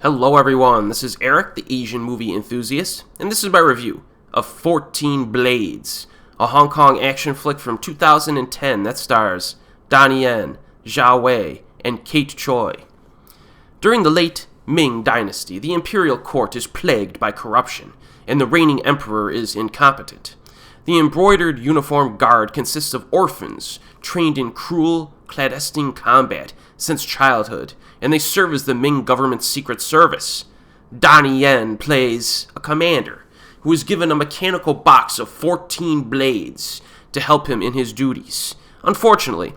Hello everyone, this is Eric, the Asian movie enthusiast, and this is my review of 14 Blades, a Hong Kong action flick from 2010 that stars Donnie Yen, Zhao Wei, and Kate Choi. During the late Ming Dynasty, the imperial court is plagued by corruption, and the reigning emperor is incompetent. The embroidered uniformed guard consists of orphans trained in cruel, clandestine combat since childhood, and they serve as the Ming government's secret service. Donnie Yen plays a commander who is given a mechanical box of 14 blades to help him in his duties. Unfortunately,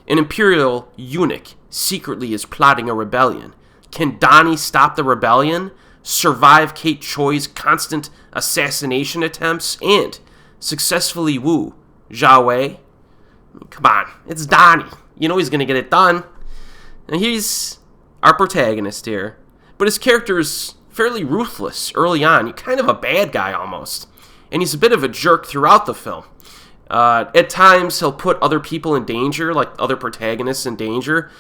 an imperial eunuch secretly is plotting a rebellion. Can Donnie stop the rebellion, survive Kate Choi's constant assassination attempts, and successfully woo Zhao Wei? Come on, it's Donnie. You know he's going to get it done. And he's our protagonist here. But his character is fairly ruthless early on. He's kind of a bad guy almost. And he's a bit of a jerk throughout the film. At times, he'll put other people in danger, like other protagonists in danger,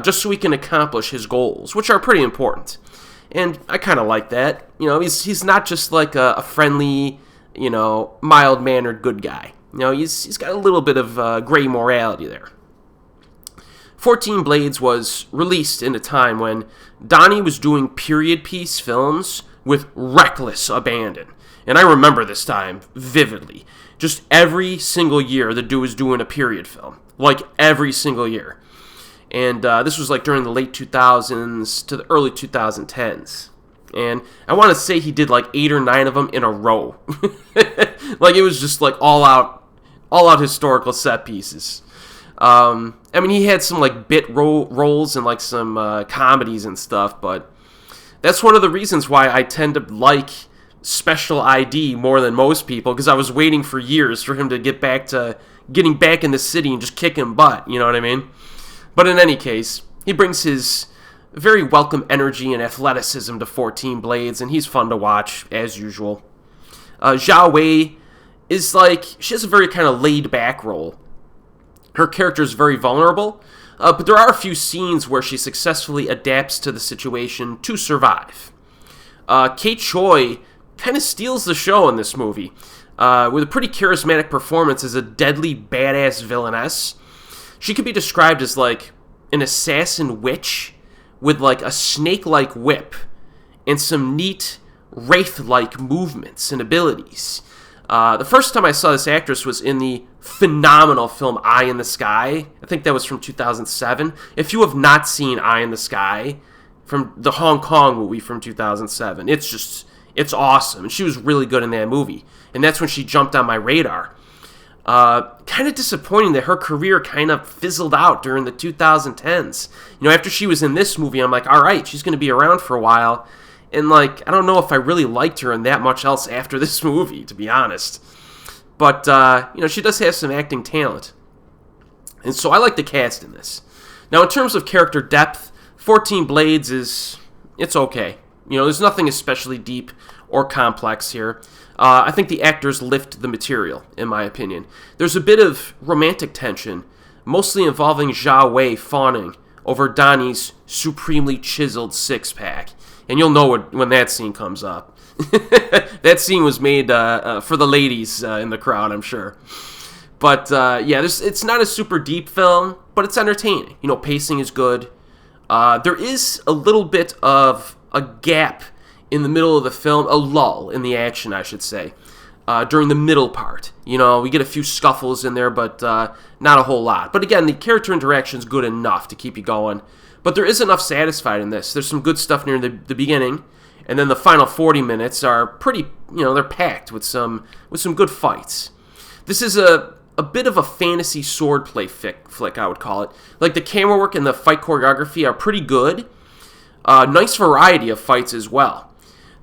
just so he can accomplish his goals, which are pretty important. And I kind of like that. You know, he's not just like a friendly, mild-mannered good guy. He's got a little bit of gray morality there. 14 Blades was released in a time when Donnie was doing period piece films with reckless abandon. And I remember this time vividly. Just every single year, the dude was doing a period film. Like, every single year. And this was like during the late 2000s to the early 2010s. And I want to say he did like 8 or 9 of them in a row. Like, it was just like all out historical set pieces. He had some like bit roles and like some comedies and stuff, but that's one of the reasons why I tend to like Special ID more than most people, because I was waiting for years for him to get back to getting back in the city and just kicking butt, you know what I mean? But in any case, he brings his very welcome energy and athleticism to 14 Blades, and he's fun to watch, as usual. Zhao Wei is she has a very kind of laid-back role. Her character is very vulnerable, but there are a few scenes where she successfully adapts to the situation to survive. Kate Choi kind of steals the show in this movie, with a pretty charismatic performance as a deadly badass villainess. She could be described as like an assassin witch with like a snake-like whip and some neat wraith-like movements and abilities. The first time I saw this actress was in the phenomenal film Eye in the Sky. I think that was from 2007. If you have not seen Eye in the Sky, from the Hong Kong movie from 2007, it's awesome. And she was really good in that movie. And that's when she jumped on my radar. Kind of disappointing that her career kind of fizzled out during the 2010s. After she was in this movie, I'm like, all right, she's going to be around for a while. And, I don't know if I really liked her in that much else after this movie, to be honest. But, she does have some acting talent. And so I like the cast in this. Now, in terms of character depth, 14 Blades it's okay. There's nothing especially deep or complex here. I think the actors lift the material, in my opinion. There's a bit of romantic tension, mostly involving Zhao Wei fawning over Donnie's supremely chiseled six-pack. And you'll know when that scene comes up. That scene was made for the ladies in the crowd, I'm sure. But, it's not a super deep film, but it's entertaining. Pacing is good. There is a little bit of a gap in the middle of the film, a lull in the action, I should say, during the middle part. We get a few scuffles in there, but not a whole lot. But again, the character interaction is good enough to keep you going. But there is enough satisfied in this. There's some good stuff near the beginning, and then the final 40 minutes are pretty, they're packed with some good fights. This is a bit of a fantasy swordplay flick, I would call it. Like, the camera work and the fight choreography are pretty good. Nice variety of fights as well.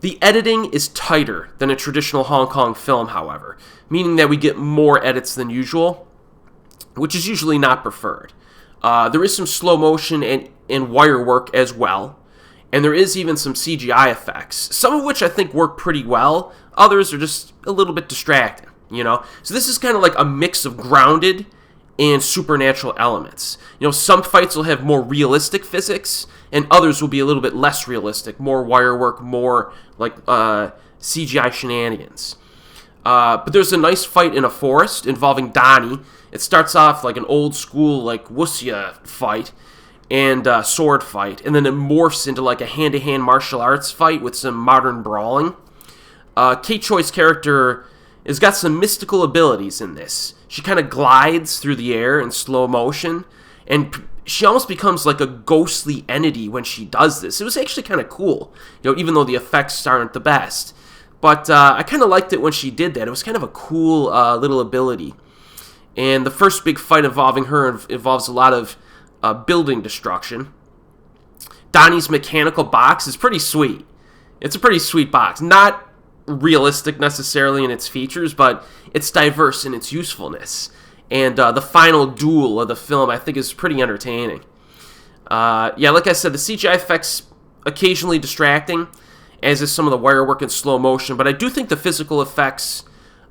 The editing is tighter than a traditional Hong Kong film, however, meaning that we get more edits than usual, which is usually not preferred. There is some slow motion and wire work as well, and there is even some CGI effects, some of which I think work pretty well. Others are just a little bit distracting, So this is kind of like a mix of grounded and supernatural elements. You know, some fights will have more realistic physics, and others will be a little bit less realistic, more wire work, more like CGI shenanigans. But there's a nice fight in a forest involving Donnie. It starts off like an old school like wuxia fight and sword fight, and then it morphs into like a hand-to-hand martial arts fight with some modern brawling. Kate Choi's character has got some mystical abilities in this. She kind of glides through the air in slow motion, and she almost becomes like a ghostly entity when she does this. It was actually kind of cool, you know, even though the effects aren't the best. But I kind of liked it when she did that. It was kind of a cool little ability. And the first big fight involving her involves a lot of building destruction. Donnie's mechanical box is pretty sweet. It's a pretty sweet box. Not realistic necessarily in its features, but it's diverse in its usefulness. And the final duel of the film, I think, is pretty entertaining. Yeah, like I said, the CGI effects occasionally distracting, as is some of the wire work in slow motion, but I do think the physical effects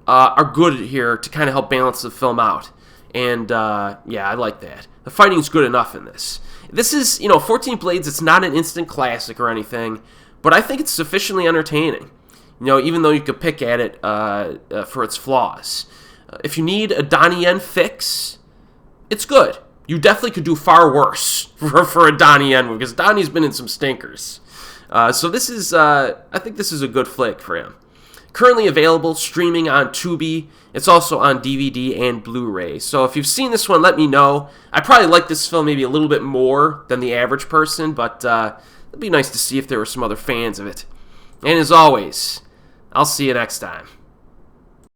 are good here to kind of help balance the film out. And, yeah, I like that. The fighting's good enough in this. This is, 14 Blades, it's not an instant classic or anything, but I think it's sufficiently entertaining. Even though you could pick at it for its flaws. If you need a Donnie Yen fix, it's good. You definitely could do far worse for a Donnie Yen movie, because Donnie's been in some stinkers. So this is, I think this is a good flick for him. Currently available, streaming on Tubi. It's also on DVD and Blu-ray. So if you've seen this one, let me know. I probably like this film maybe a little bit more than the average person, but it'd be nice to see if there were some other fans of it. And as always, I'll see you next time.